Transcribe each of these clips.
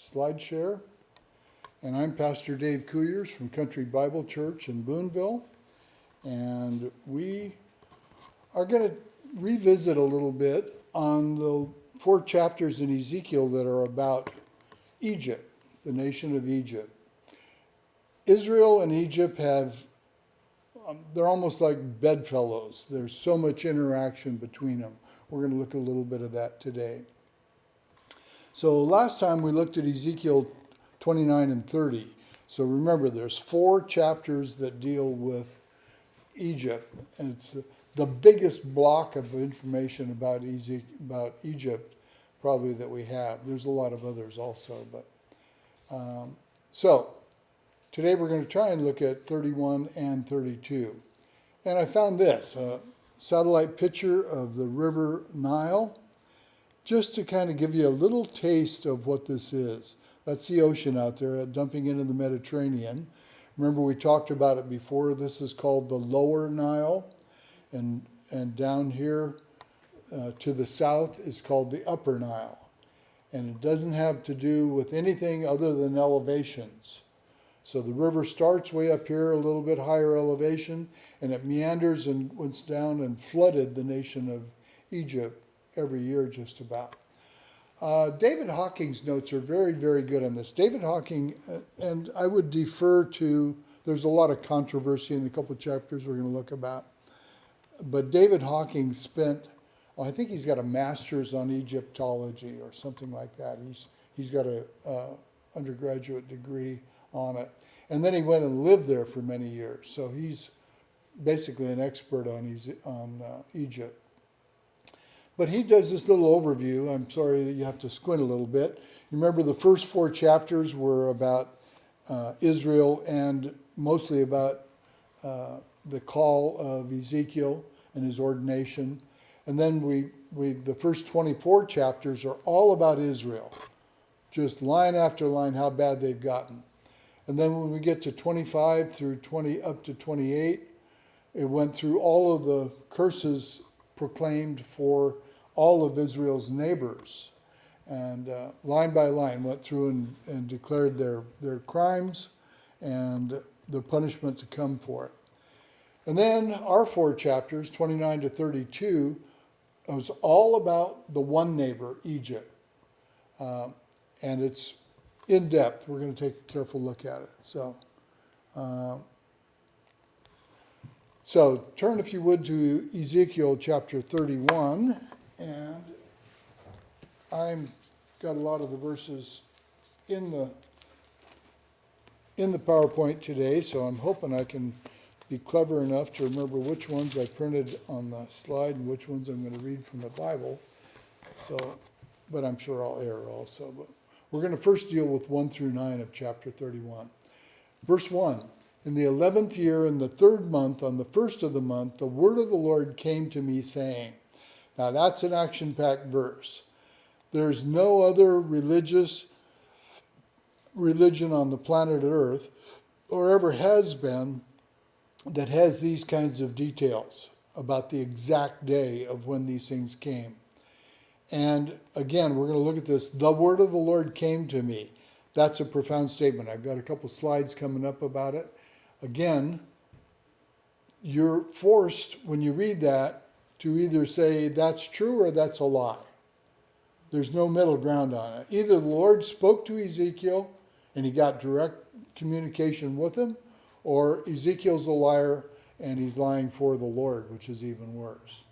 slide share. And I'm Pastor Dave Cuyers from Country Bible Church in Boonville. And we are going to revisit a little bit on the 4 chapters in Ezekiel that are about Egypt, the nation of Egypt. Israel and Egypt they're almost like bedfellows. There's so much interaction between them. We're going to look at a little bit of that today. So last time we looked at Ezekiel 29 and 30. So remember, there's 4 chapters that deal with Egypt, and it's the biggest block of information about Egypt probably that we have. There's a lot of others also, but so today we're going to try and look at 31 and 32. And I found this, a satellite picture of the river Nile, just to kind of give you a little taste of what this is. That's the ocean out there dumping into the Mediterranean. Remember, we talked about it before. This is called the Lower Nile. And down here to the south is called the Upper Nile. And it doesn't have to do with anything other than elevations. So the river starts way up here, a little bit higher elevation, and it meanders and went down and flooded the nation of Egypt every year just about. David Hawking's notes are very, very good on this. David Hawking, and I would defer to, there's a lot of controversy in the couple of chapters we're going to look about. But David Hawking spent, I think he's got a master's on Egyptology or something like that. He's got a undergraduate degree on it. And then he went and lived there for many years. So he's basically an expert on Egypt. But he does this little overview. I'm sorry that you have to squint a little bit. Remember, the first 4 chapters were about Israel and mostly about the call of Ezekiel and his ordination. And then the first 24 chapters are all about Israel, just line after line how bad they've gotten. And then when we get to 25 through 20 up to 28, it went through all of the curses proclaimed for all of Israel's neighbors. And line by line went through and declared their crimes and the punishment to come for it. And then our 4 chapters, 29 to 32, was all about the one neighbor, Egypt. And it's in depth. We're going to take a careful look at it. So turn, if you would, to Ezekiel chapter 31. And I've got a lot of the verses in the PowerPoint today, so I'm hoping I can be clever enough to remember which ones I printed on the slide and which ones I'm going to read from the Bible. So, but I'm sure I'll err also. But we're going to first deal with 1 through 9 of chapter 31. Verse 1, in the 11th year, in the 3rd month, on the 1st of the month, the word of the Lord came to me, saying. Now that's an action-packed verse. There's no other religion on the planet Earth, or ever has been, that has these kinds of details about the exact day of when these things came. And again, we're going to look at this. The word of the Lord came to me. That's a profound statement. I've got a couple slides coming up about it. Again, you're forced, when you read that, to either say that's true or that's a lie. There's no middle ground on it. Either the Lord spoke to Ezekiel and he got direct communication with him, or Ezekiel's a liar and he's lying for the Lord, which is even worse.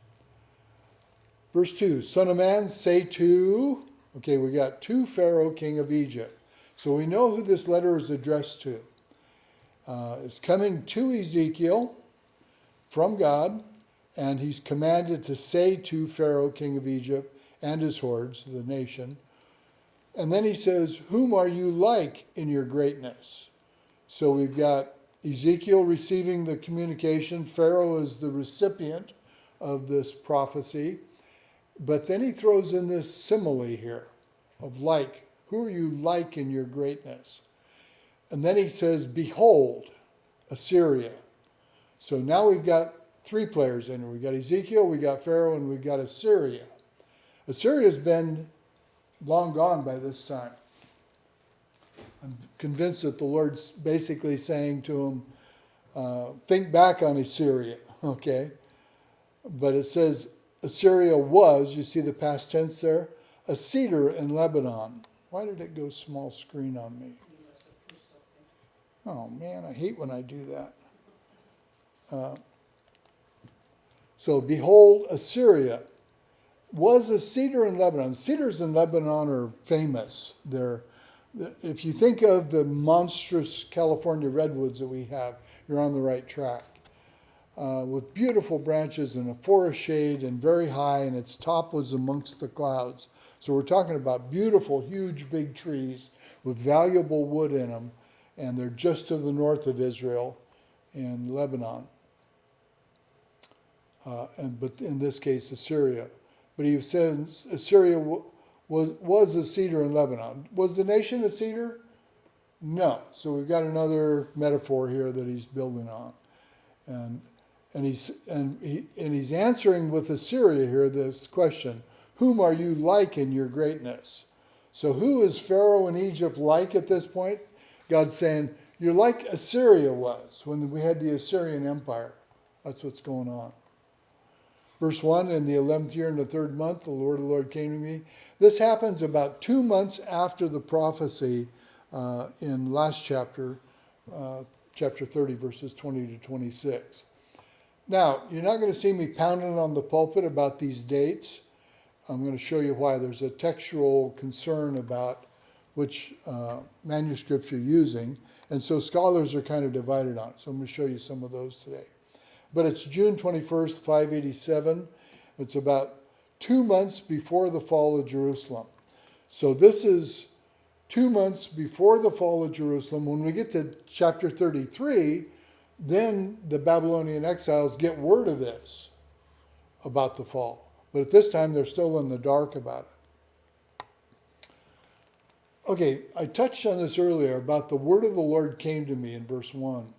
Verse 2, Son of man, say to, okay, we got to Pharaoh, king of Egypt. So we know who this letter is addressed to. It's coming to Ezekiel from God, and he's commanded to say to Pharaoh, king of Egypt, and his hordes, the nation. And then he says, whom are you like in your greatness? So we've got Ezekiel receiving the communication. Pharaoh is the recipient of this prophecy. But then he throws in this simile here of like. Who are you like in your greatness? And then he says, behold, Assyria. So now we've got 3 players in here. We've got Ezekiel, we've got Pharaoh, and we've got Assyria. Assyria's been long gone by this time. I'm convinced that the Lord's basically saying to him, think back on Assyria, okay? But it says Assyria was, you see the past tense there, a cedar in Lebanon. Why did it go small screen on me? Oh man, I hate when I do that. So behold, Assyria was a cedar in Lebanon. Cedars in Lebanon are famous. If you think of the monstrous California redwoods that we have, you're on the right track. With beautiful branches and a forest shade and very high, and its top was amongst the clouds. So we're talking about beautiful, huge, big trees with valuable wood in them, and they're just to the north of Israel in Lebanon. But in this case, Assyria. But he says Assyria was a cedar in Lebanon. Was the nation a cedar? No. So we've got another metaphor here that he's building on, and he's answering with Assyria here this question: whom are you like in your greatness? So who is Pharaoh in Egypt like at this point? God's saying you're like Assyria was when we had the Assyrian Empire. That's what's going on. Verse 1, in the 11th year in the 3rd month, the Lord came to me. This happens about 2 months after the prophecy in last chapter, chapter 30, verses 20 to 26. Now, you're not going to see me pounding on the pulpit about these dates. I'm going to show you why. There's a textual concern about which manuscripts you're using, and so scholars are kind of divided on it. So I'm going to show you some of those today. But it's June 21st, 587. It's about 2 months before the fall of Jerusalem. So this is 2 months before the fall of Jerusalem. When we get to chapter 33, then the Babylonian exiles get word of this, about the fall. But at this time, they're still in the dark about it. Okay, I touched on this earlier about the word of the Lord came to me in verse 1.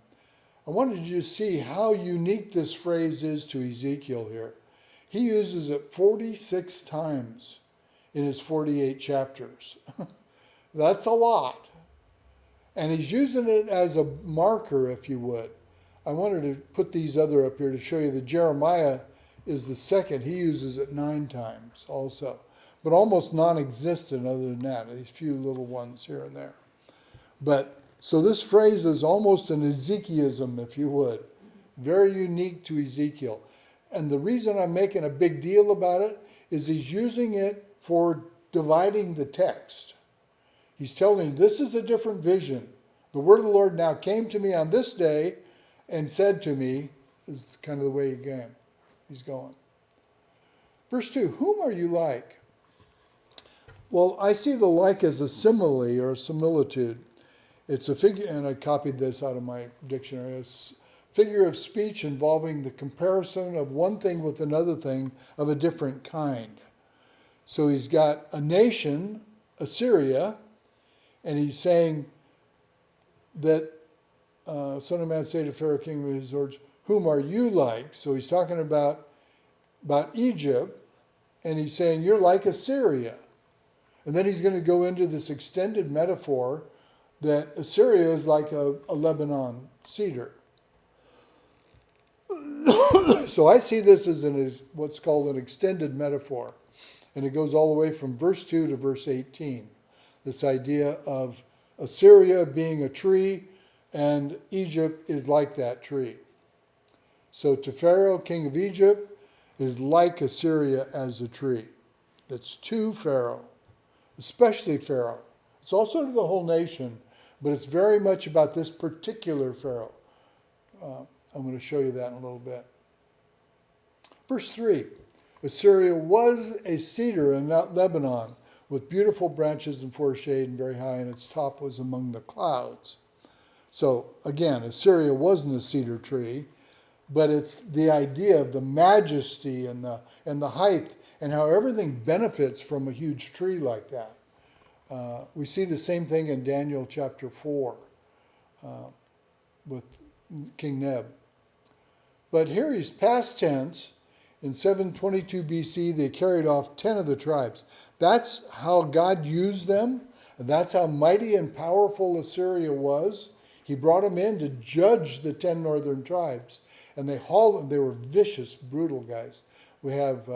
I wanted you to see how unique this phrase is to Ezekiel here. He uses it 46 times in his 48 chapters. That's a lot. And he's using it as a marker, if you would. I wanted to put these other up here to show you that Jeremiah is the second. He uses it 9 times also. But almost non-existent other than that. These few little ones here and there. So this phrase is almost an Ezekiism, if you would. Very unique to Ezekiel. And the reason I'm making a big deal about it is he's using it for dividing the text. He's telling you, this is a different vision. The word of the Lord now came to me on this day and said to me, is kind of the way he's going. Verse 2, whom are you like? Well, I see the like as a simile or a similitude. It's a figure, and I copied this out of my dictionary. It's a figure of speech involving the comparison of one thing with another thing of a different kind. So he's got a nation, Assyria, and he's saying that, Son of Man, say to Pharaoh, king of his lords, whom are you like? So he's talking about Egypt, and he's saying, you're like Assyria. And then he's going to go into this extended metaphor that Assyria is like a Lebanon cedar. So I see this as what's called an extended metaphor. And it goes all the way from verse 2 to verse 18. This idea of Assyria being a tree and Egypt is like that tree. So to Pharaoh, king of Egypt, is like Assyria as a tree. It's to Pharaoh, especially Pharaoh. It's also to the whole nation, but it's very much about this particular Pharaoh. I'm going to show you that in a little bit. Verse 3, Assyria was a cedar in Lebanon with beautiful branches and forest shade and very high, and its top was among the clouds. So again, Assyria wasn't a cedar tree, but it's the idea of the majesty and the height and how everything benefits from a huge tree like that. We see the same thing in Daniel chapter 4 with King Neb. But here he's past tense. In 722 BC, they carried off 10 of the tribes. That's how God used them. And that's how mighty and powerful Assyria was. He brought them in to judge the 10 northern tribes. And they were vicious, brutal guys. We have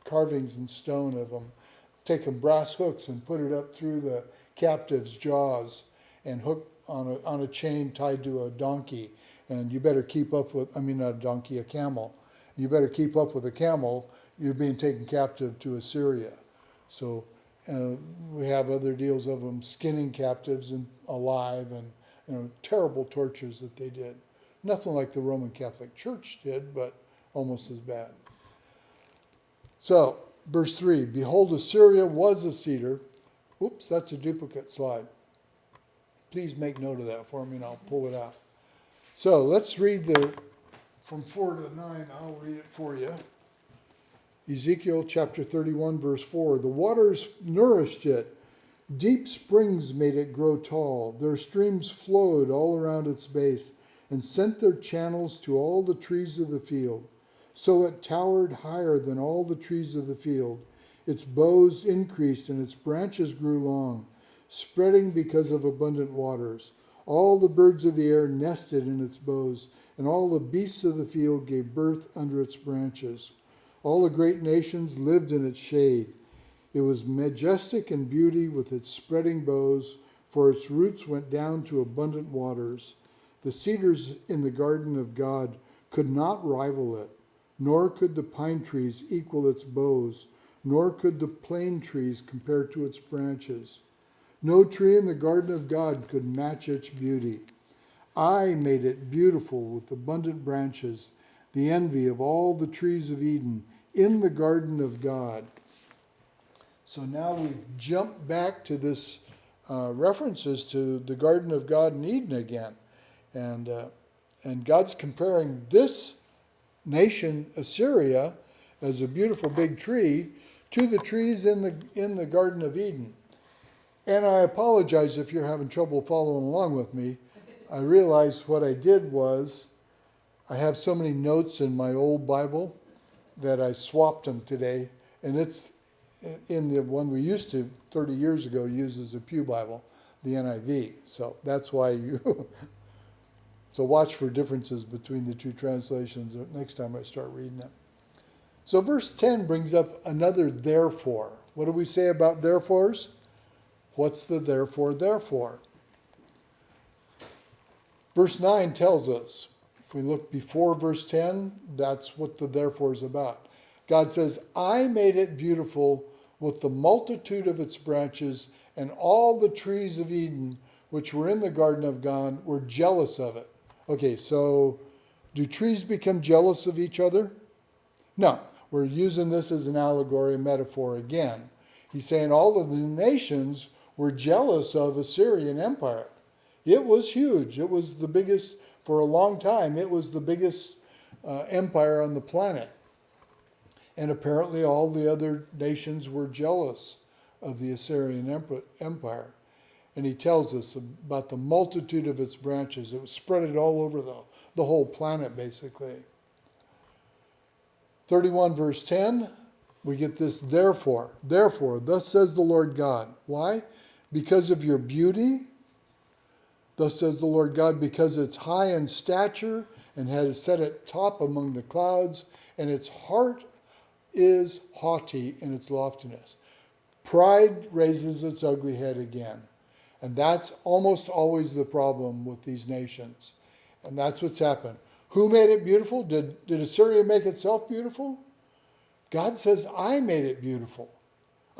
carvings in stone of them, taking brass hooks and put it up through the captive's jaws and hook on a chain tied to a donkey. And you better keep up with, not a donkey, a camel. You better keep up with a camel. You're being taken captive to Assyria. So we have other deals of them skinning captives and alive, and terrible tortures that they did. Nothing like the Roman Catholic Church did, but almost as bad. So, verse 3, behold, Assyria was a cedar. Oops, that's a duplicate slide. Please make note of that for me and I'll pull it out. So let's read from 4 to 9, I'll read it for you. Ezekiel chapter 31, verse 4. The waters nourished it. Deep springs made it grow tall. Their streams flowed all around its base and sent their channels to all the trees of the field. So it towered higher than all the trees of the field. Its boughs increased and its branches grew long, spreading because of abundant waters. All the birds of the air nested in its boughs, and all the beasts of the field gave birth under its branches. All the great nations lived in its shade. It was majestic in beauty with its spreading boughs, for its roots went down to abundant waters. The cedars in the garden of God could not rival it, nor could the pine trees equal its boughs, nor could the plane trees compare to its branches. No tree in the garden of God could match its beauty. I made it beautiful with abundant branches, the envy of all the trees of Eden in the garden of God. So now we've jumped back to this references to the garden of God in Eden again. And God's comparing this nation, Assyria, as a beautiful big tree to the trees in the Garden of Eden. And I apologize if you're having trouble following along with me. I realized what I did was I have so many notes in my old Bible that I swapped them today. And it's in the one we used to 30 years ago use as a Pew Bible, the NIV. So that's why you... So watch for differences between the two translations next time I start reading it. So verse 10 brings up another therefore. What do we say about therefores? What's the therefore? Verse 9 tells us, if we look before verse 10, that's what the therefore is about. God says, I made it beautiful with the multitude of its branches, and all the trees of Eden, which were in the garden of God, were jealous of it. Okay, so do trees become jealous of each other? No, we're using this as an allegory, a metaphor again. He's saying all of the nations were jealous of Assyrian Empire. It was huge. It was the biggest, for a long time, it was the biggest empire on the planet. And apparently all the other nations were jealous of the Assyrian Empire. And he tells us about the multitude of its branches. It was spread all over the whole planet, basically. 31 verse 10, we get this therefore. Therefore, thus says the Lord God. Why? Because of your beauty. Thus says the Lord God, because it's high in stature and has set it top among the clouds, and its heart is haughty in its loftiness. Pride raises its ugly head again. And that's almost always the problem with these nations. And that's what's happened. Who made it beautiful? Did Assyria make itself beautiful? God says, I made it beautiful.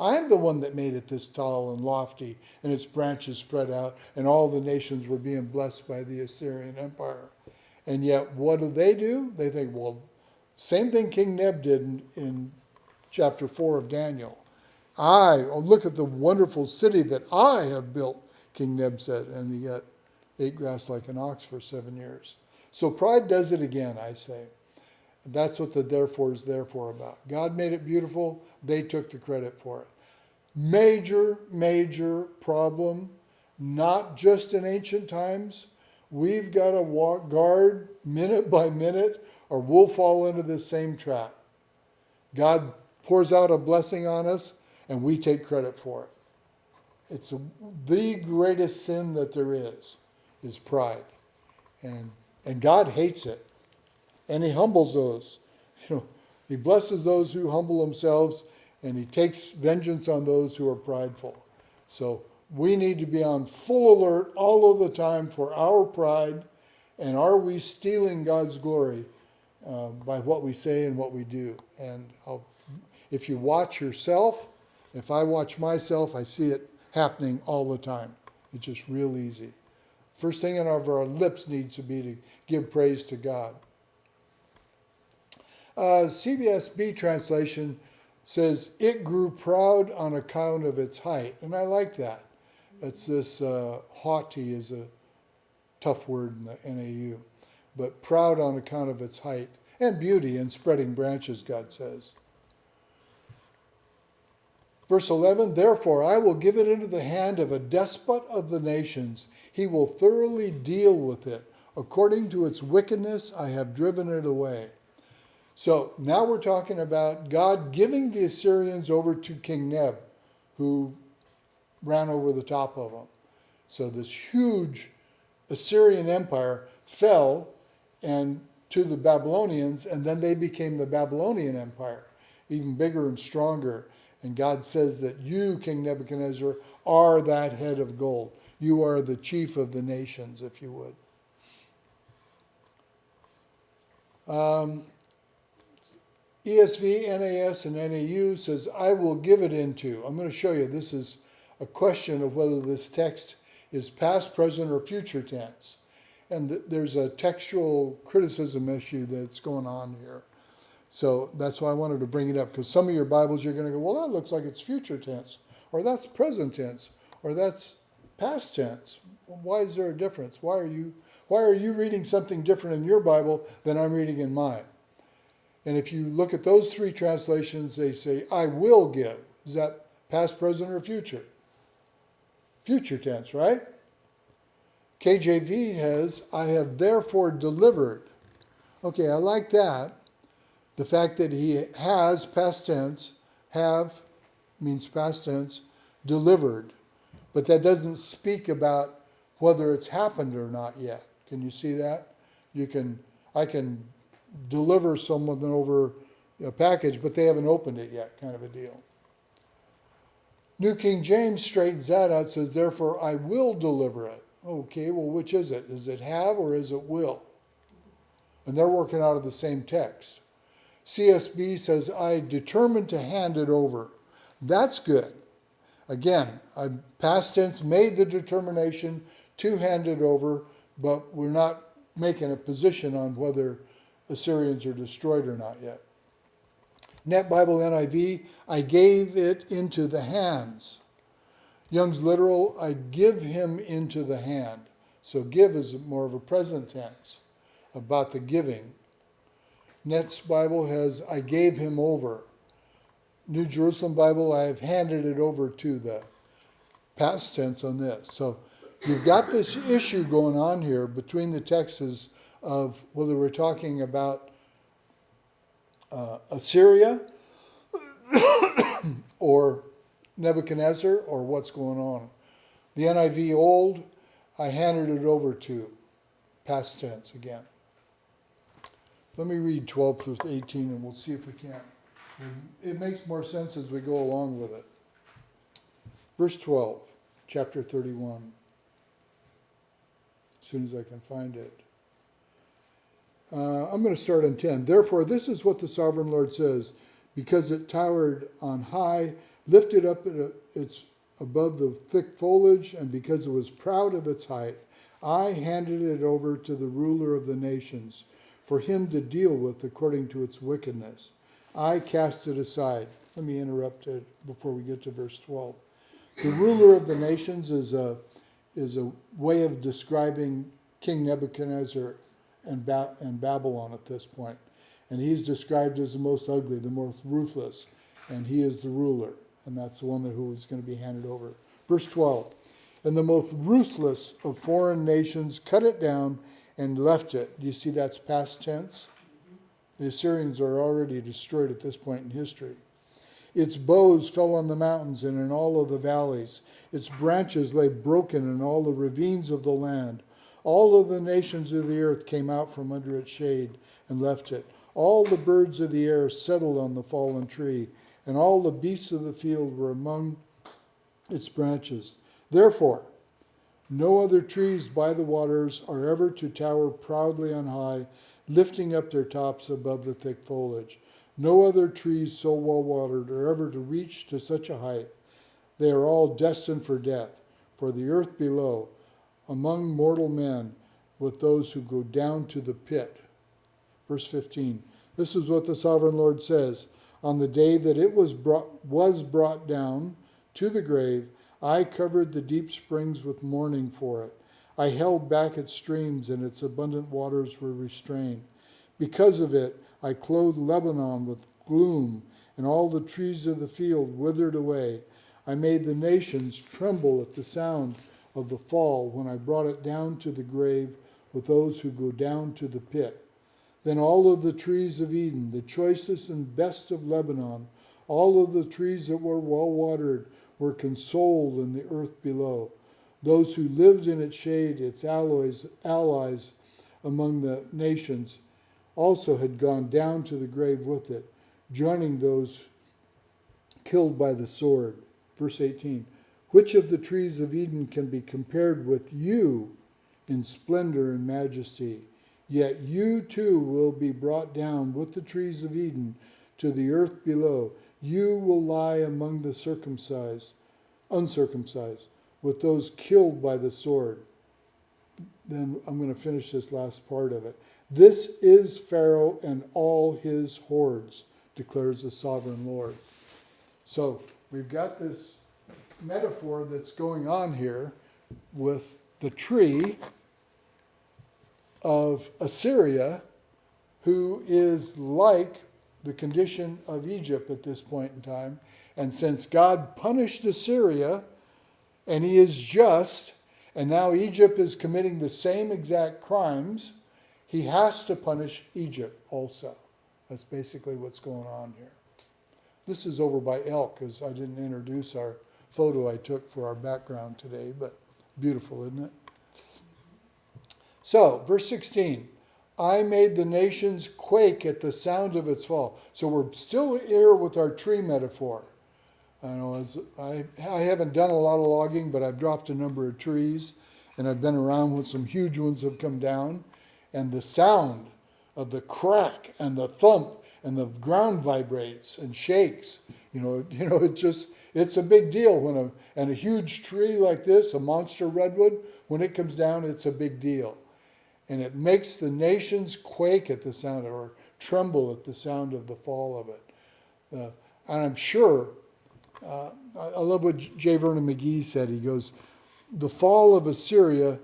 I'm the one that made it this tall and lofty, and its branches spread out, and all the nations were being blessed by the Assyrian Empire. And yet, what do? They think, well, same thing King Neb did in chapter 4 of Daniel. Look at the wonderful city that I have built, King Neb said, and he got ate grass like an ox for 7 years. So pride does it again, I say. That's what the therefore is therefore about. God made it beautiful. They took the credit for it. Major problem, not just in ancient times. We've got to guard minute by minute, or we'll fall into this same trap. God pours out a blessing on us, and we take credit for it. It's the greatest sin that there is pride. And God hates it. And he humbles those. He blesses those who humble themselves, and he takes vengeance on those who are prideful. So we need to be on full alert all of the time for our pride, and are we stealing God's glory by what we say and what we do? And if you watch yourself, if I watch myself, I see it happening all the time. It's just real easy. First thing on our lips needs to be to give praise to God. CBSB translation says, it grew proud on account of its height. And I like that. It's this haughty is a tough word in the NAU. But proud on account of its height and beauty and spreading branches, God says. Verse 11, therefore I will give it into the hand of a despot of the nations. He will thoroughly deal with it. According to its wickedness, I have driven it away. So now we're talking about God giving the Assyrians over to King Neb, who ran over the top of them. So this huge Assyrian empire fell and to the Babylonians, and then they became the Babylonian Empire, even bigger and stronger. And God says that you, King Nebuchadnezzar, are that head of gold. You are the chief of the nations, if you would. ESV, NAS, and NAU says, I will give it into. I'm going to show you. This is a question of whether this text is past, present, or future tense. And there's a textual criticism issue that's going on here. So that's why I wanted to bring it up, because some of your Bibles you're going to go, well, that looks like it's future tense, or that's present tense, or that's past tense. Why is there a difference? Why are you reading something different in your Bible than I'm reading in mine? And if you look at those three translations, they say, I will give. Is that past, present, or future? Future tense, right? KJV has, I have therefore delivered. Okay, I like that. The fact that he has, past tense, have means past tense, delivered. But that doesn't speak about whether it's happened or not yet. Can you see that? I can deliver someone over a package, but they haven't opened it yet, kind of a deal. New King James straightens that out, says, therefore I will deliver it. Okay, well, which is it? Is it have or is it will? And they're working out of the same text. CSB says, I determined to hand it over. That's good. Again, I past tense made the determination to hand it over, but we're not making a position on whether Assyrians are destroyed or not yet. Net Bible NIV, I gave it into the hands. Young's literal, I give him into the hand. So give is more of a present tense about the giving. Net's Bible has, I gave him over. New Jerusalem Bible, I have handed it over to the past tense on this. So you've got this issue going on here between the texts of whether we're talking about Assyria or Nebuchadnezzar or what's going on. The NIV Old, I handed it over to past tense again. Let me read 12 through 18 and we'll see if we can. It makes more sense as we go along with it. Verse 12, chapter 31. As soon as I can find it. I'm going to start on 10. Therefore, this is what the sovereign Lord says. Because it towered on high, lifted up its above the thick foliage, and because it was proud of its height, I handed it over to the ruler of the nations, for him to deal with according to its wickedness. I cast it aside. Let me interrupt it before we get to verse 12. The ruler of the nations is a way of describing King Nebuchadnezzar and Babylon at this point. And he's described as the most ugly, the most ruthless, and he is the ruler. And that's the one who is going to be handed over. Verse 12. And the most ruthless of foreign nations cut it down and left it. Do you see that's past tense? The Assyrians are already destroyed at this point in history. Its boughs fell on the mountains and in all of the valleys. Its branches lay broken in all the ravines of the land. All of the nations of the earth came out from under its shade and left it. All the birds of the air settled on the fallen tree, and all the beasts of the field were among its branches. Therefore, no other trees by the waters are ever to tower proudly on high, lifting up their tops above the thick foliage. No other trees so well watered are ever to reach to such a height. They are all destined for death, for the earth below, among mortal men, with those who go down to the pit. Verse 15. This is what the sovereign Lord says. On the day that it was brought down to the grave, I covered the deep springs with mourning for it. I held back its streams, and its abundant waters were restrained. Because of it, I clothed Lebanon with gloom, and all the trees of the field withered away. I made the nations tremble at the sound of the fall when I brought it down to the grave with those who go down to the pit. Then all of the trees of Eden, the choicest and best of Lebanon, all of the trees that were well watered, were consoled in the earth below. Those who lived in its shade, its allies among the nations, also had gone down to the grave with it, joining those killed by the sword. Verse 18, which of the trees of Eden can be compared with you in splendor and majesty? Yet you too will be brought down with the trees of Eden to the earth below. You will lie among the uncircumcised, with those killed by the sword. Then I'm going to finish this last part of it. This is Pharaoh and all his hordes, declares the sovereign Lord. So we've got this metaphor that's going on here with the tree of Assyria, who is like the condition of Egypt at this point in time. And since God punished Assyria, and he is just, and now Egypt is committing the same exact crimes, he has to punish Egypt also. That's basically what's going on here. This is over by elk, as I didn't introduce our photo I took for our background today, but beautiful, isn't it? So, verse 16, I made the nations quake at the sound of its fall. So we're still here with our tree metaphor. I haven't done a lot of logging, but I've dropped a number of trees, and I've been around when some huge ones have come down, and the sound of the crack and the thump and the ground vibrates and shakes. It's a big deal and a huge tree like this, a monster redwood, when it comes down, it's a big deal. And it makes the nations quake at the sound or tremble at the sound of the fall of it. And I'm sure, I love what J. Vernon McGee said. He goes, the fall of Assyria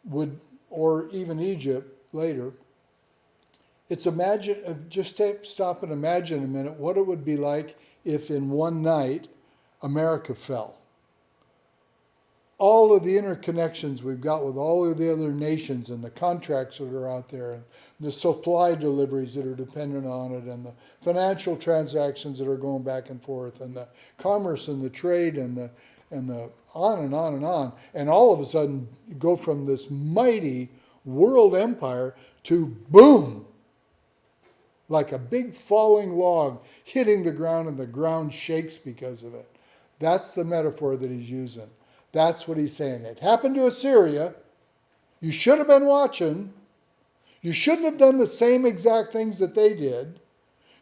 would, or even Egypt later, just stop and imagine a minute what it would be like if in one night America fell. All of the interconnections we've got with all of the other nations and the contracts that are out there and the supply deliveries that are dependent on it and the financial transactions that are going back and forth and the commerce and the trade and the on and on and on. And all of a sudden go from this mighty world empire to boom, like a big falling log hitting the ground and the ground shakes because of it. That's the metaphor that he's using. That's what he's saying. It happened to Assyria. You should have been watching. You shouldn't have done the same exact things that they did.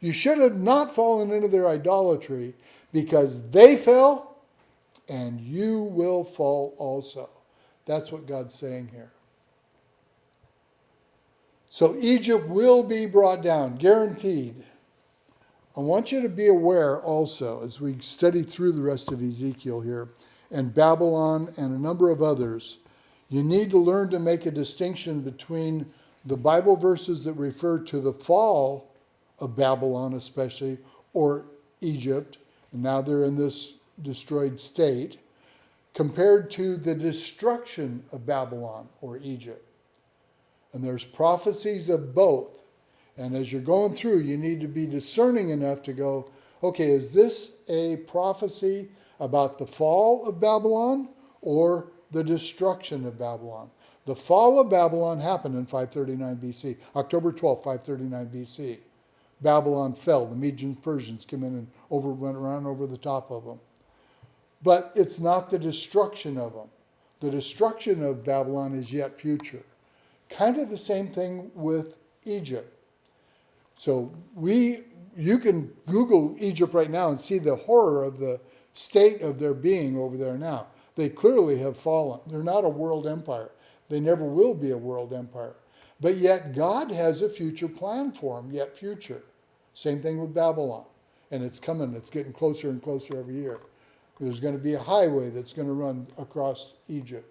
You should have not fallen into their idolatry, because they fell and you will fall also. That's what God's saying here. So Egypt will be brought down, guaranteed. I want you to be aware also, as we study through the rest of Ezekiel here, and Babylon and a number of others, you need to learn to make a distinction between the Bible verses that refer to the fall of Babylon especially, or Egypt, and now they're in this destroyed state, compared to the destruction of Babylon or Egypt. And there's prophecies of both. And as you're going through, you need to be discerning enough to go, okay, is this a prophecy about the fall of Babylon or the destruction of Babylon? The fall of Babylon happened in 539 BC, October 12th, 539 BC. Babylon fell. The Medes and Persians came in and went around over the top of them. But it's not the destruction of them. The destruction of Babylon is yet future. Kind of the same thing with Egypt. So you can Google Egypt right now and see the horror of the state of their being over there now. They clearly have fallen. They're not a world empire. They never will be a world empire. But yet God has a future plan for them, yet future. Same thing with Babylon. And it's coming. It's getting closer and closer every year. There's going to be a highway that's going to run across Egypt.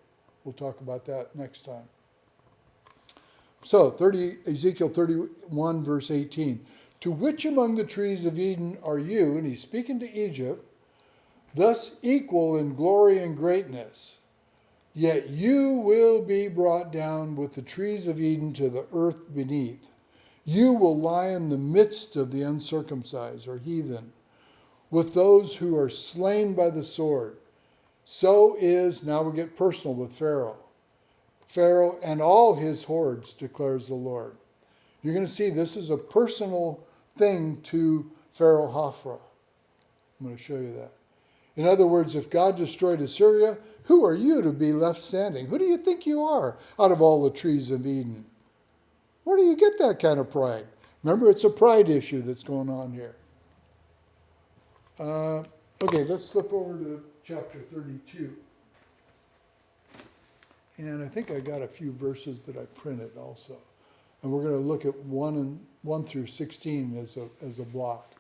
We'll talk about that next time. So, Ezekiel 31, verse 18. To which among the trees of Eden are you, and he's speaking to Egypt, thus equal in glory and greatness? Yet you will be brought down with the trees of Eden to the earth beneath. You will lie in the midst of the uncircumcised, or heathen, with those who are slain by the sword. So is, now we get personal with Pharaoh. Pharaoh and all his hordes, declares the Lord. You're going to see this is a personal thing to Pharaoh Hophra. I'm going to show you that. In other words, if God destroyed Assyria, who are you to be left standing? Who do you think you are out of all the trees of Eden? Where do you get that kind of pride? Remember, it's a pride issue that's going on here. Okay, let's flip over to chapter 32. And I think I got a few verses that I printed also. And we're going to look at 1 through 16 as a block.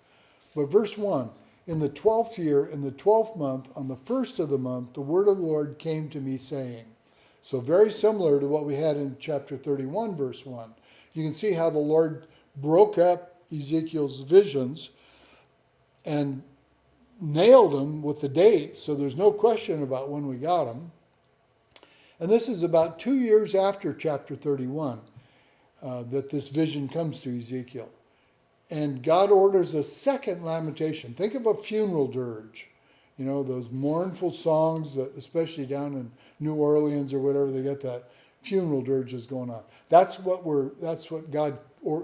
But verse 1, in the 12th year, in the 12th month, on the first of the month, the word of the Lord came to me saying. So very similar to what we had in chapter 31, verse 1. You can see how the Lord broke up Ezekiel's visions and nailed them with the date, so there's no question about when we got them. And this is about 2 years after chapter 31 that this vision comes to Ezekiel. And God orders a second lamentation. Think of a funeral dirge. You know, those mournful songs, that, especially down in New Orleans or whatever, they get that funeral dirges going on. That's what God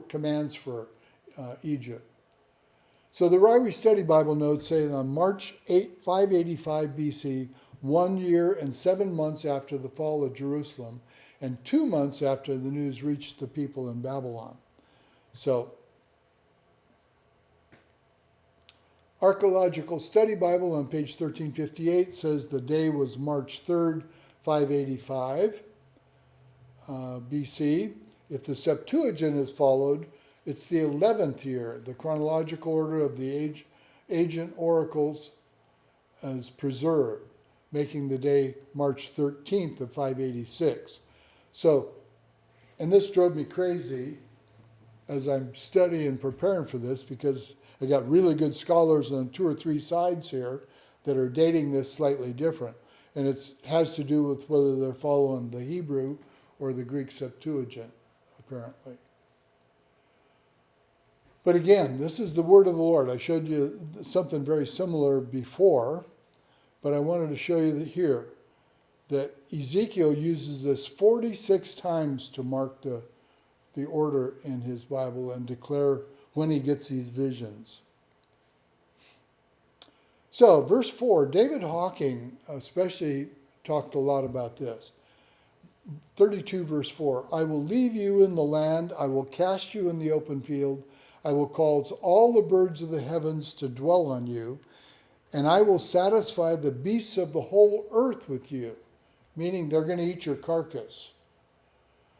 commands for Egypt. So the Ryrie Study Bible notes say that on March 8, 585 BC, 1 year and 7 months after the fall of Jerusalem, and 2 months after the news reached the people in Babylon. So, Archaeological Study Bible on page 1358 says the day was March 3rd, 585 BC. If the Septuagint is followed, it's the 11th year. The chronological order of the ancient oracles is preserved, making the day March 13th of 586. So, and this drove me crazy as I'm studying and preparing for this, because I got really good scholars on 2 or 3 sides here that are dating this slightly different. And it has to do with whether they're following the Hebrew or the Greek Septuagint, apparently. But again, this is the word of the Lord. I showed you something very similar before, but I wanted to show you that here that Ezekiel uses this 46 times to mark the order in his Bible and declare when he gets these visions. So, verse 4, David Hawking especially talked a lot about this. 32 verse 4, I will leave you in the land, I will cast you in the open field, I will cause all the birds of the heavens to dwell on you, and I will satisfy the beasts of the whole earth with you, meaning they're going to eat your carcass.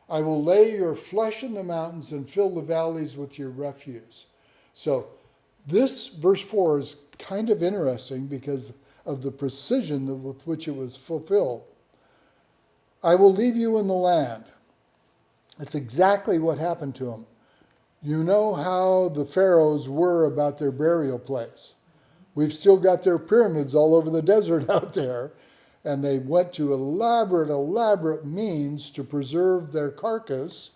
I will lay your flesh in the mountains and fill the valleys with your refuse. So this verse 4 is kind of interesting because of the precision with which it was fulfilled. I will leave you in the land. It's exactly what happened to him. You know how the pharaohs were about their burial place. We've still got their pyramids all over the desert out there, and they went to elaborate means to preserve their carcass,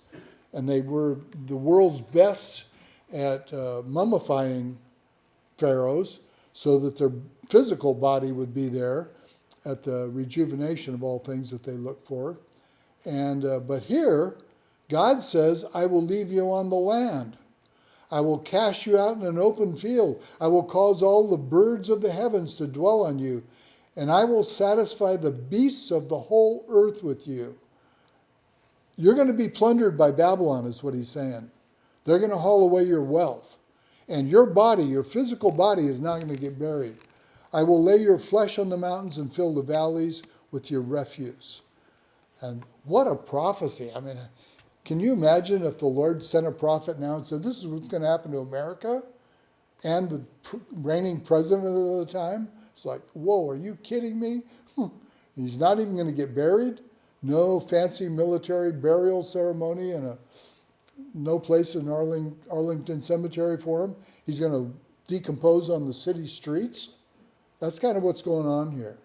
and they were the world's best at mummifying pharaohs so that their physical body would be there at the rejuvenation of all things that they look for. But here, God says, I will leave you on the land. I will cast you out in an open field. I will cause all the birds of the heavens to dwell on you, and I will satisfy the beasts of the whole earth with you. You're going to be plundered by Babylon, is what he's saying. They're going to haul away your wealth. And your body, your physical body, is not going to get buried. I will lay your flesh on the mountains and fill the valleys with your refuse. And what a prophecy. I mean, can you imagine if the Lord sent a prophet now and said, this is what's going to happen to America and the reigning president of the time? It's like, whoa, are you kidding me? He's not even going to get buried? No fancy military burial ceremony and no place in Arlington Cemetery for him. He's going to decompose on the city streets. That's kind of what's going on here.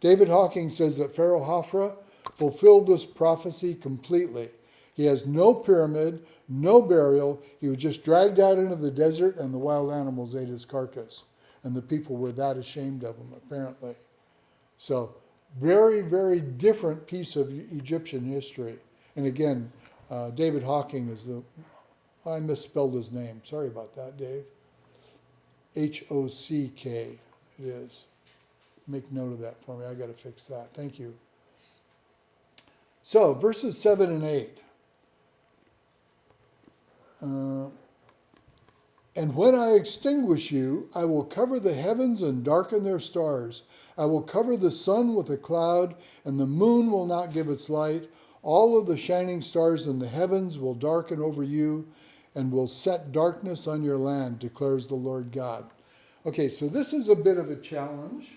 David Hawking says that Pharaoh Hophra fulfilled this prophecy completely. He has no pyramid, no burial. He was just dragged out into the desert and the wild animals ate his carcass. And the people were that ashamed of him, apparently. So, very, very different piece of Egyptian history. And again, David Hawking is I misspelled his name. Sorry about that, Dave. Hock it is. Make note of that for me. I got to fix that. Thank you. So, verses 7 and 8. And when I extinguish you, I will cover the heavens and darken their stars. I will cover the sun with a cloud, and the moon will not give its light. All of the shining stars in the heavens will darken over you, and will set darkness on your land, declares the Lord God. Okay, so this is a bit of a challenge,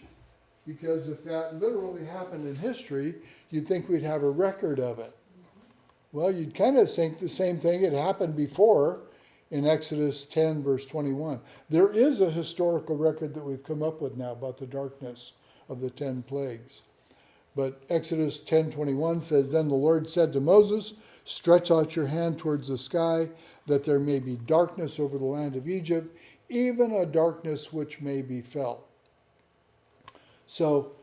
because if that literally happened in history, you'd think we'd have a record of it. Well, you'd kind of think the same thing had happened before in Exodus 10, verse 21. There is a historical record that we've come up with now about the darkness of the 10 plagues. But Exodus 10:21 says, Then the Lord said to Moses, Stretch out your hand towards the sky, that there may be darkness over the land of Egypt, even a darkness which may be felt. So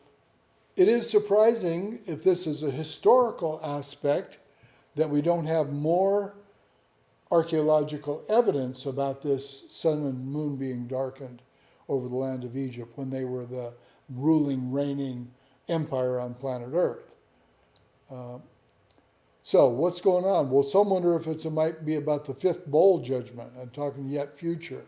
it is surprising, if this is a historical aspect, that we don't have more archaeological evidence about this sun and moon being darkened over the land of Egypt when they were the ruling, reigning empire on planet Earth. So what's going on? Well, some wonder if it might be about the fifth bowl judgment. I'm talking yet future.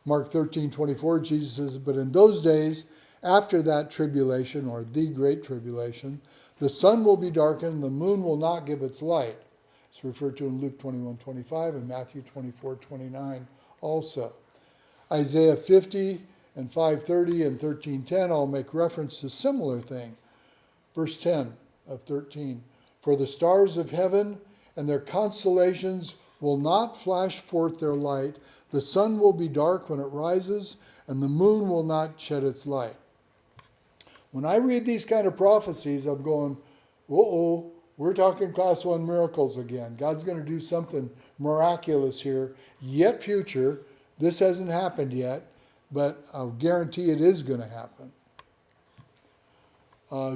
Mark 13:24, Jesus says, But in those days, after that tribulation, or the great tribulation, the sun will be darkened, the moon will not give its light. It's referred to in Luke 21:25 and Matthew 24:29 also. Isaiah 50 and 5:30 and 13:10 all make reference to similar thing. Verse 10 of 13. For the stars of heaven and their constellations will not flash forth their light. The sun will be dark when it rises, and the moon will not shed its light. When I read these kind of prophecies, I'm going, uh-oh, we're talking class 1 miracles again. God's going to do something miraculous here, yet future. This hasn't happened yet, but I'll guarantee it is going to happen.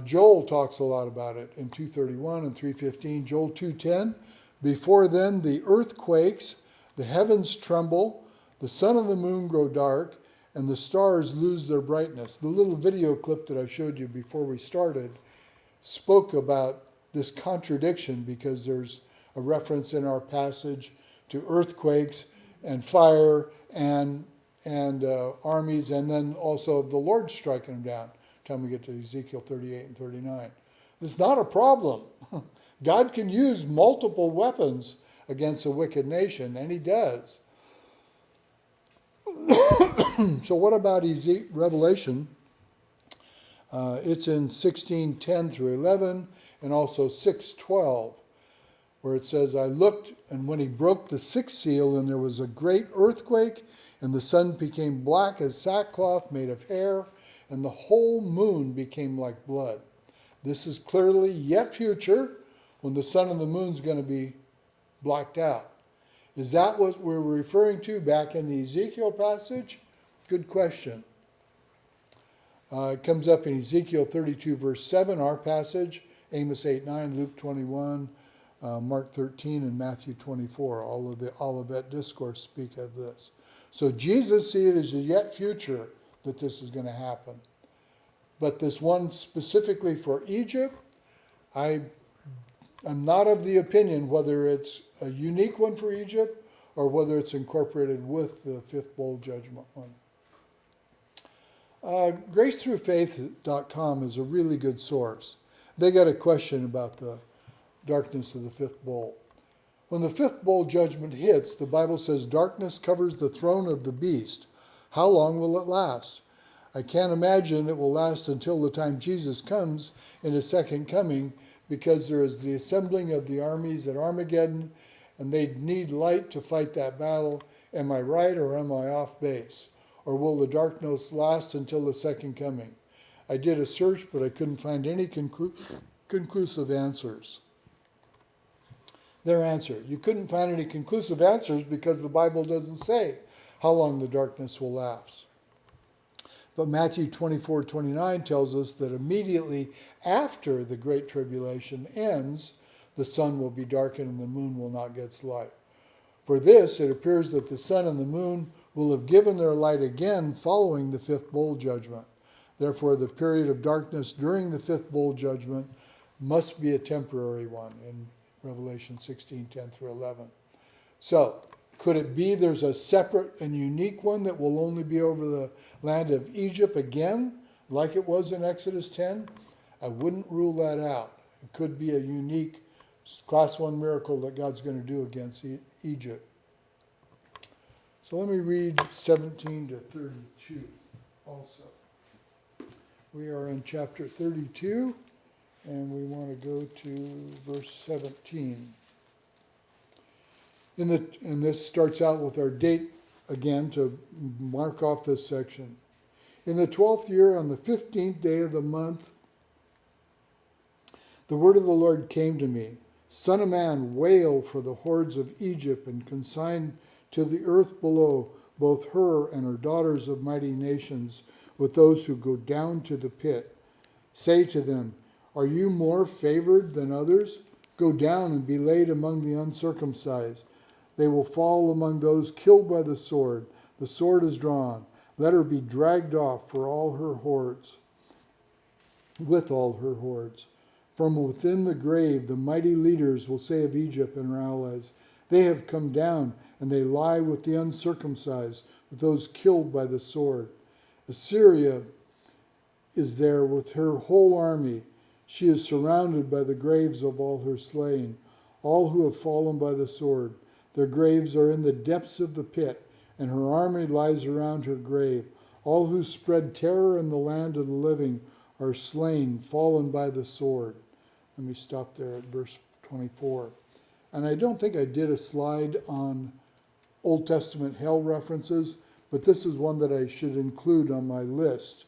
Joel talks a lot about it in 2:31 and 3:15. Joel 2:10, Before then the earth quakes, the heavens tremble, the sun and the moon grow dark, and the stars lose their brightness. The little video clip that I showed you before we started spoke about this contradiction, because there's a reference in our passage to earthquakes and fire and armies, and then also the Lord striking them down. Time we get to Ezekiel 38 and 39. It's not a problem. God can use multiple weapons against a wicked nation, and he does. So what about Revelation? It's in 16:10 through 11, and also 6:12, where it says, I looked, and when he broke the sixth seal, and there was a great earthquake, and the sun became black as sackcloth made of hair, and the whole moon became like blood. This is clearly yet future, when the sun and the moon's going to be blacked out. Is that what we're referring to back in the Ezekiel passage? Good question. It comes up in Ezekiel 32, verse 7, our passage, Amos 8:9, Luke 21, Mark 13, and Matthew 24. All of the Olivet Discourse speak of this. So Jesus see it as a yet future that this is going to happen. But this one specifically for Egypt, I'm not of the opinion whether it's a unique one for Egypt or whether it's incorporated with the fifth bowl judgment one. GraceThroughFaith.com is a really good source. They got a question about the darkness of the fifth bowl. When the fifth bowl judgment hits, the Bible says darkness covers the throne of the beast. How long will it last? I can't imagine it will last until the time Jesus comes in his second coming, because there is the assembling of the armies at Armageddon, and they need light to fight that battle. Am I right or am I off base? Or will the darkness last until the second coming? I did a search, but I couldn't find any conclusive answers. Their answer: you couldn't find any conclusive answers because the Bible doesn't say how long the darkness will last. But Matthew 24:29 tells us that immediately after the Great Tribulation ends, the sun will be darkened and the moon will not get its light. For this, it appears that the sun and the moon will have given their light again following the fifth bowl judgment. Therefore, the period of darkness during the fifth bowl judgment must be a temporary one in Revelation 16:10 through 11. So, could it be there's a separate and unique one that will only be over the land of Egypt again, like it was in Exodus 10? I wouldn't rule that out. It could be a unique class 1 miracle that God's going to do against Egypt. So let me read 17 to 32 also. We are in chapter 32, and we want to go to verse 17. And this starts out with our date again to mark off this section. In the 12th year, on the 15th day of the month, the word of the Lord came to me. Son of man, wail for the hordes of Egypt and consign to the earth below both her and her daughters of mighty nations, with those who go down to the pit. Say to them, are you more favored than others? Go down and be laid among the uncircumcised. They will fall among those killed by the sword. The sword is drawn. Let her be dragged off for all her hordes, with all her hordes. From within the grave, the mighty leaders will say of Egypt and her allies, they have come down, and they lie with the uncircumcised, with those killed by the sword. Assyria is there with her whole army. She is surrounded by the graves of all her slain, all who have fallen by the sword. Their graves are in the depths of the pit, and her army lies around her grave. All who spread terror in the land of the living are slain, fallen by the sword. Let me stop there at verse 24. And I don't think I did a slide on Old Testament hell references, but this is one that I should include on my list.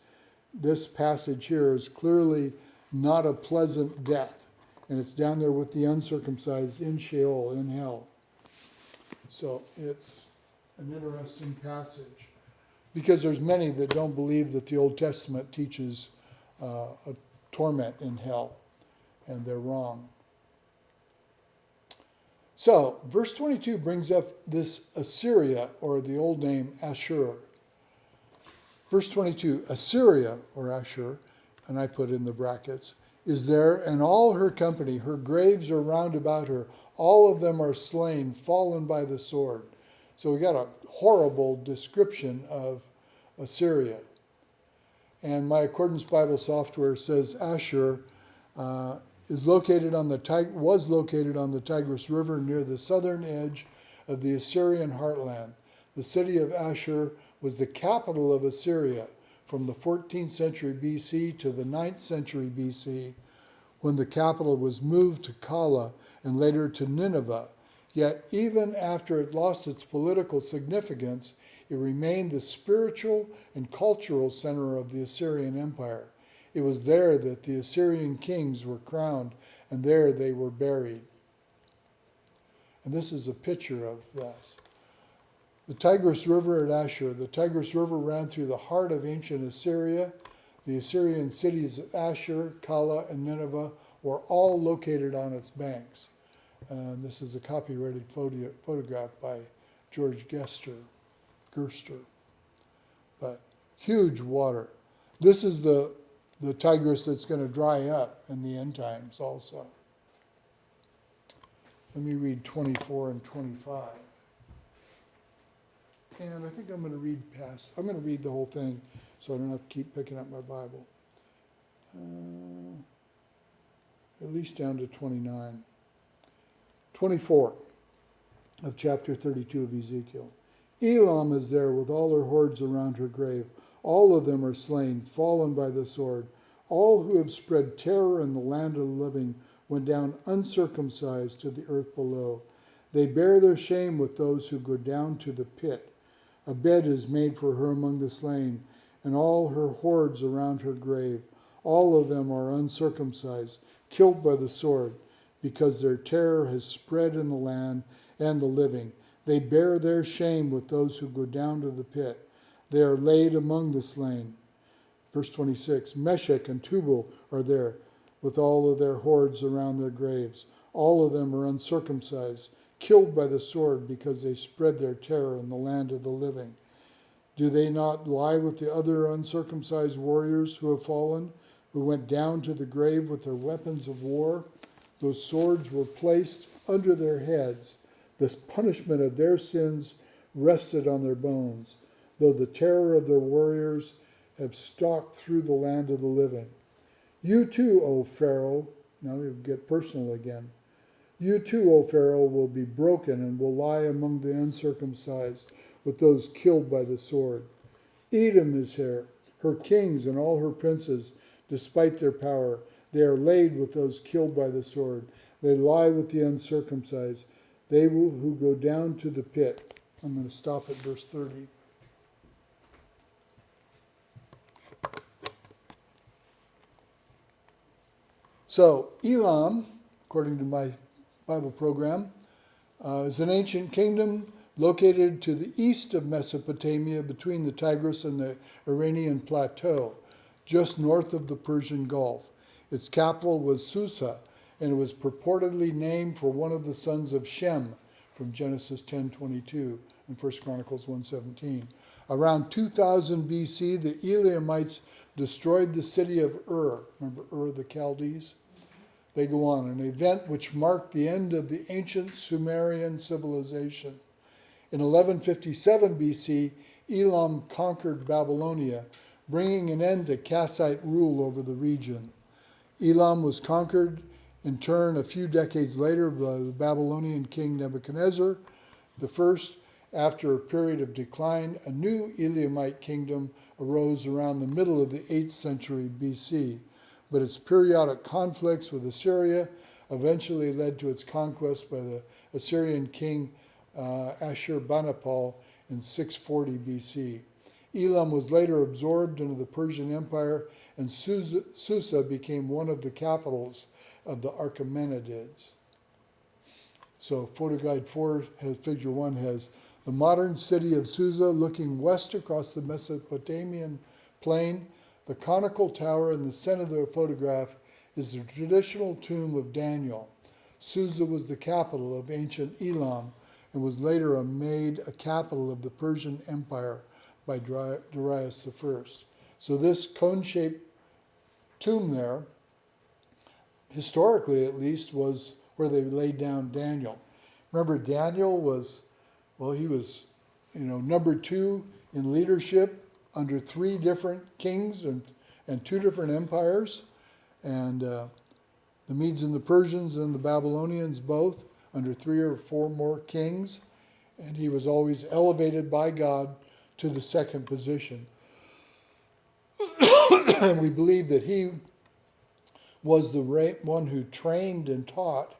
This passage here is clearly not a pleasant death, and it's down there with the uncircumcised in Sheol, in hell. So it's an interesting passage, because there's many that don't believe that the Old Testament teaches a torment in hell, and they're wrong. So, verse 22 brings up this Assyria, or the old name Asshur. Verse 22, Assyria, or Asshur, and I put in the brackets, is there, and all her company, her graves are round about her. All of them are slain, fallen by the sword. So we got a horrible description of Assyria. And my Accordance Bible software says Asshur was located on the Tigris River near the southern edge of the Assyrian heartland. The city of Asshur was the capital of Assyria from the 14th century BC to the 9th century BC, when the capital was moved to Kala and later to Nineveh. Yet even after it lost its political significance, it remained the spiritual and cultural center of the Assyrian Empire. It was there that the Assyrian kings were crowned, and there they were buried. And this is a picture of this. The Tigris River at Asshur. The Tigris River ran through the heart of ancient Assyria. The Assyrian cities of Asshur, Kala, and Nineveh were all located on its banks. And this is a copyrighted photograph by George Gerster. But huge water. This is the Tigris that's going to dry up in the end times also. Let me read 24 and 25. And I think I'm going to read the whole thing so I don't have to keep picking up my Bible. At least down to 29. 24 of chapter 32 of Ezekiel. Elam is there with all her hordes around her grave. All of them are slain, fallen by the sword. All who have spread terror in the land of the living went down uncircumcised to the earth below. They bear their shame with those who go down to the pit. A bed is made for her among the slain, and all her hordes around her grave. All of them are uncircumcised, killed by the sword, because their terror has spread in the land and the living. They bear their shame with those who go down to the pit. They are laid among the slain. Verse 26, Meshech and Tubal are there, with all of their hordes around their graves. All of them are uncircumcised, killed by the sword because they spread their terror in the land of the living. Do they not lie with the other uncircumcised warriors who have fallen, who went down to the grave with their weapons of war? Those swords were placed under their heads. The punishment of their sins rested on their bones, though the terror of their warriors have stalked through the land of the living. You too, O Pharaoh, now we get personal again. You too, O Pharaoh, will be broken and will lie among the uncircumcised with those killed by the sword. Edom is here, her kings and all her princes, despite their power. They are laid with those killed by the sword. They lie with the uncircumcised. They who go down to the pit. I'm going to stop at verse 30. So, Elam, according to my Bible program, is an ancient kingdom located to the east of Mesopotamia between the Tigris and the Iranian plateau, just north of the Persian Gulf. Its capital was Susa, and it was purportedly named for one of the sons of Shem from Genesis 10:22 and 1 Chronicles 1:17. Around 2000 BC, the Elamites destroyed the city of Ur. Remember Ur, the Chaldees? They go on, an event which marked the end of the ancient Sumerian civilization. In 1157 BC, Elam conquered Babylonia, bringing an end to Kassite rule over the region. Elam was conquered in turn a few decades later by the Babylonian king Nebuchadnezzar I. After a period of decline, a new Elamite kingdom arose around the middle of the 8th century BC. But its periodic conflicts with Assyria eventually led to its conquest by the Assyrian king Ashurbanipal in 640 BC. Elam was later absorbed into the Persian Empire, and Susa became one of the capitals of the Achaemenids. So Photo Guide 4, Figure 1 has the modern city of Susa looking west across the Mesopotamian plain. The conical tower in the center of the photograph is the traditional tomb of Daniel. Susa was the capital of ancient Elam and was later made a capital of the Persian Empire by Darius I. So this cone-shaped tomb there, historically at least, was where they laid down Daniel. Remember, Daniel was, he was, number 2 in leadership under 3 different kings and 2 different empires, and the Medes and the Persians and the Babylonians both under 3 or 4 more kings, and he was always elevated by God to the second position. And we believe that he was the one who trained and taught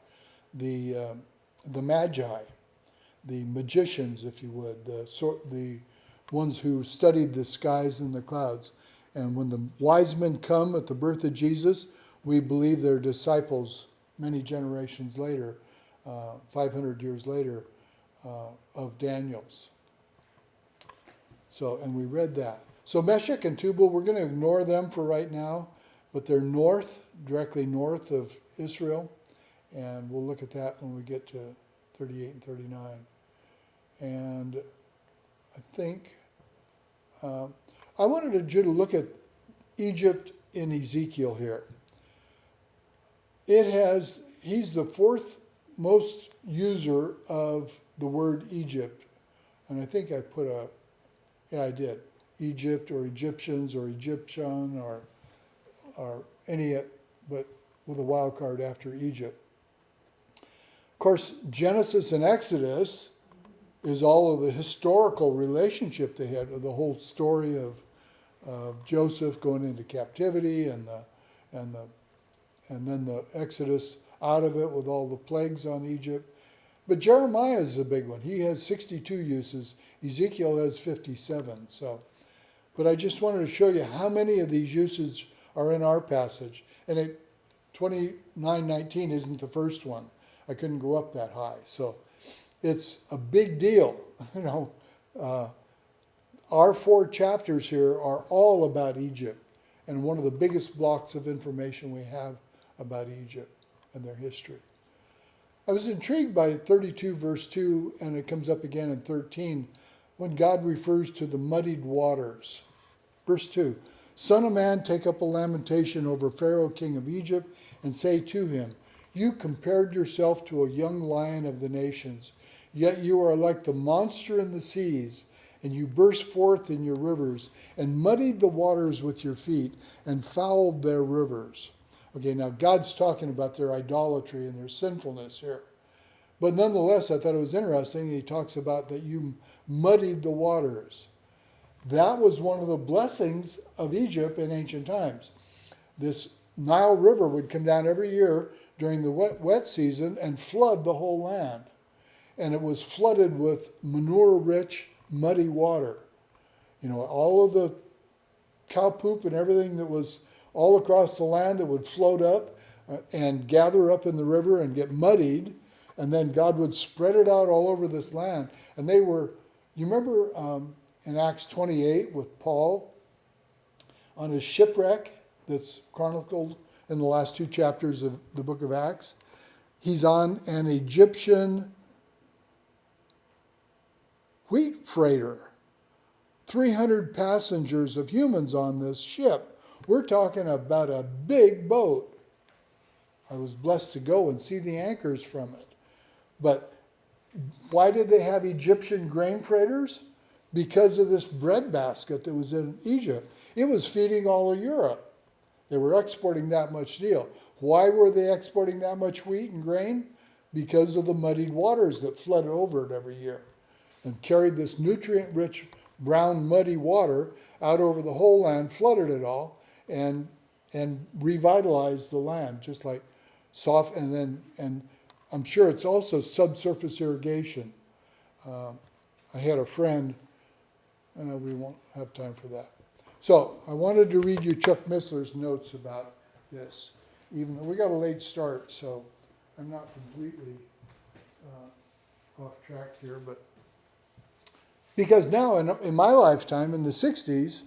the Magi, the magicians, if you would, the ones who studied the skies and the clouds. And when the wise men come at the birth of Jesus, we believe their disciples, many generations later, 500 years later, of Daniel's. So, and we read that. So Meshech and Tubal, we're going to ignore them for right now, but they're north, directly north of Israel, and we'll look at that when we get to 38 and 39. And I think I wanted you to look at Egypt in Ezekiel here. He's the fourth most user of the word Egypt. And I think I put I did. Egypt or Egyptians or Egyptian or any, but with a wild card after Egypt. Of course, Genesis and Exodus is all of the historical relationship they had, the whole story of Joseph going into captivity and then the Exodus out of it with all the plagues on Egypt. But Jeremiah is a big one. He has 62 uses. Ezekiel has 57. But I just wanted to show you how many of these uses are in our passage. And 29:19 isn't the first one. I couldn't go up that high. So it's a big deal. Our 4 chapters here are all about Egypt, and one of the biggest blocks of information we have about Egypt and their history. I was intrigued by 32 verse 2, and it comes up again in 13, when God refers to the muddied waters. Verse 2, Son of man, take up a lamentation over Pharaoh, king of Egypt, and say to him, you compared yourself to a young lion of the nations, yet you are like the monster in the seas, and you burst forth in your rivers, and muddied the waters with your feet, and fouled their rivers. Okay, now God's talking about their idolatry and their sinfulness here. But nonetheless, I thought it was interesting. He talks about that you muddied the waters. That was one of the blessings of Egypt in ancient times. This Nile River would come down every year during the wet season and flood the whole land. And it was flooded with manure-rich, muddy water. All of the cow poop and everything that was all across the land that would float up and gather up in the river and get muddied, and then God would spread it out all over this land. And they were, you remember in Acts 28 with Paul on his shipwreck that's chronicled in the last 2 chapters of the book of Acts? He's on an Egyptian wheat freighter, 300 passengers of humans on this ship. We're talking about a big boat. I was blessed to go and see the anchors from it. But why did they have Egyptian grain freighters? Because of this breadbasket that was in Egypt. It was feeding all of Europe. They were exporting that much steel. Why were they exporting that much wheat and grain? Because of the muddied waters that flooded over it every year and carried this nutrient-rich, brown, muddy water out over the whole land, flooded it all, and revitalized the land, just like soft, and I'm sure it's also subsurface irrigation. I had a friend, we won't have time for that. So I wanted to read you Chuck Missler's notes about this, even though we got a late start, so I'm not completely off track here, but because now in my lifetime, in the 60s,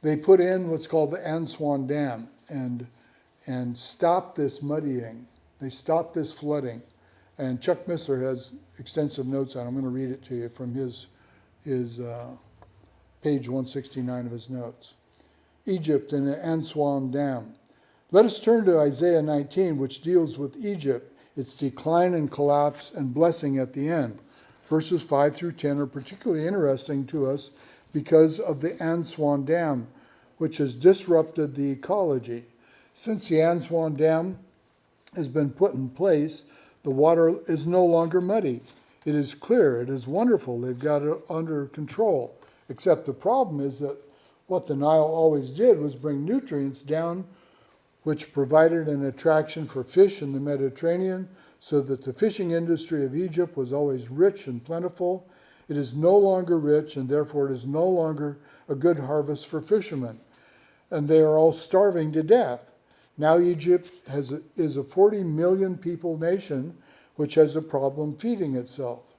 they put in what's called the Aswan Dam and stopped this muddying. They stopped this flooding. And Chuck Missler has extensive notes on it. I'm going to read it to you from his page 169 of his notes. Egypt and the Aswan Dam. Let us turn to Isaiah 19, which deals with Egypt, its decline and collapse and blessing at the end. Verses 5 through 10 are particularly interesting to us because of the Aswan Dam, which has disrupted the ecology. Since the Aswan Dam has been put in place, the water is no longer muddy. It is clear. It is wonderful. They've got it under control. Except the problem is that what the Nile always did was bring nutrients down, which provided an attraction for fish in the Mediterranean, so that the fishing industry of Egypt was always rich and plentiful. It is no longer rich, and therefore it is no longer a good harvest for fishermen. And they are all starving to death. Now Egypt is a 40 million people nation which has a problem feeding itself.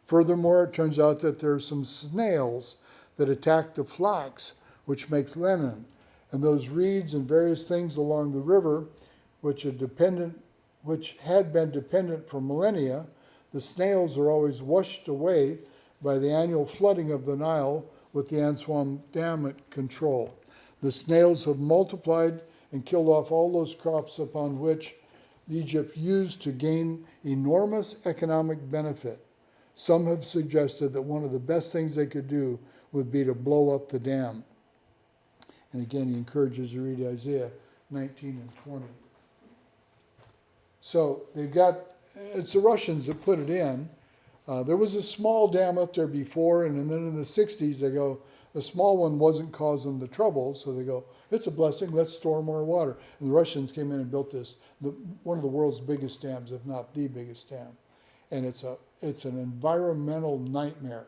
Furthermore, it turns out that there are some snails that attack the flax, which makes linen. And those reeds and various things along the river, which had been dependent for millennia, the snails are always washed away by the annual flooding of the Nile with the Aswan Dam at control. The snails have multiplied and killed off all those crops upon which Egypt used to gain enormous economic benefit. Some have suggested that one of the best things they could do would be to blow up the dam. And again, he encourages you to read Isaiah 19 and 20. So it's the Russians that put it in. There was a small dam up there before, and then in the 60s they go, the small one wasn't causing the trouble, so they go, it's a blessing, let's store more water. And the Russians came in and built this, one of the world's biggest dams, if not the biggest dam. And it's an environmental nightmare.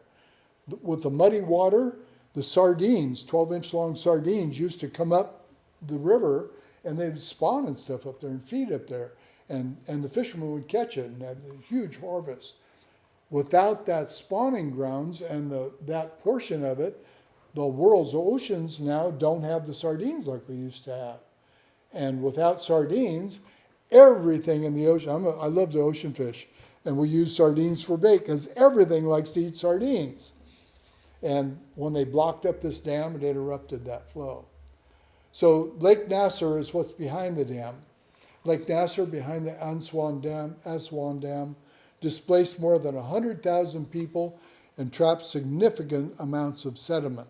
With the muddy water, the sardines, 12-inch long sardines, used to come up the river, and they'd spawn and stuff up there and feed up there. And the fishermen would catch it and have a huge harvest. Without that spawning grounds and that portion of it, the world's oceans now don't have the sardines like we used to have. And without sardines, everything in the ocean, I love the ocean fish, and we use sardines for bait because everything likes to eat sardines. And when they blocked up this dam, it interrupted that flow. So Lake Nasser is what's behind the dam. Lake Nasser, behind the Aswan Dam, displaced more than 100,000 people and trapped significant amounts of sediment.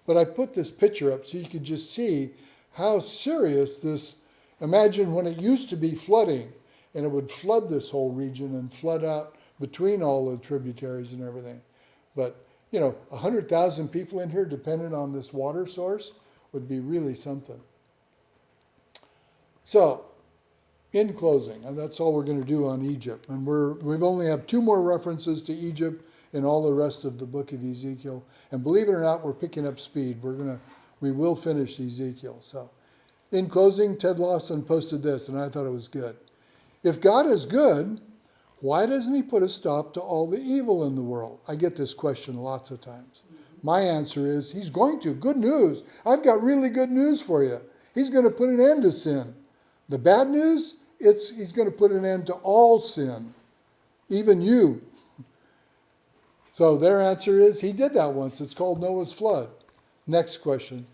But I put this picture up so you could just see how serious this, imagine when it used to be flooding, and it would flood this whole region and flood out between all the tributaries and everything. But, 100,000 people in here dependent on this water source would be really something. So, in closing, and that's all we're going to do on Egypt. And we've only have 2 more references to Egypt in all the rest of the book of Ezekiel. And believe it or not, we're picking up speed. We will finish Ezekiel. So, in closing, Ted Lawson posted this, and I thought it was good. If God is good, why doesn't he put a stop to all the evil in the world? I get this question lots of times. My answer is, he's going to. Good news. I've got really good news for you. He's going to put an end to sin. The bad news, he's going to put an end to all sin, even you. So their answer is, he did that once. It's called Noah's flood. Next question.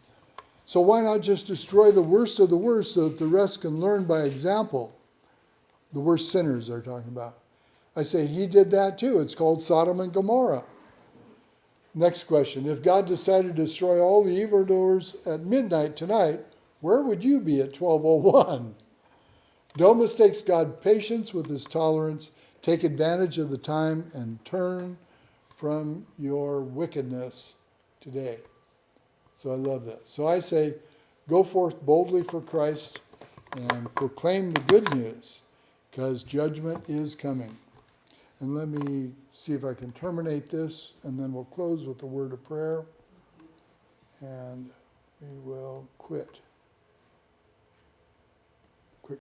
So why not just destroy the worst of the worst so that the rest can learn by example? The worst sinners they're talking about. I say, he did that too. It's called Sodom and Gomorrah. Next question. If God decided to destroy all the evildoers at midnight tonight, where would you be at 12:01? Don't mistake God's patience with his tolerance. Take advantage of the time and turn from your wickedness today. So I love that. So I say, go forth boldly for Christ and proclaim the good news, because judgment is coming. And let me see if I can terminate this, and then we'll close with a word of prayer, and we will quit.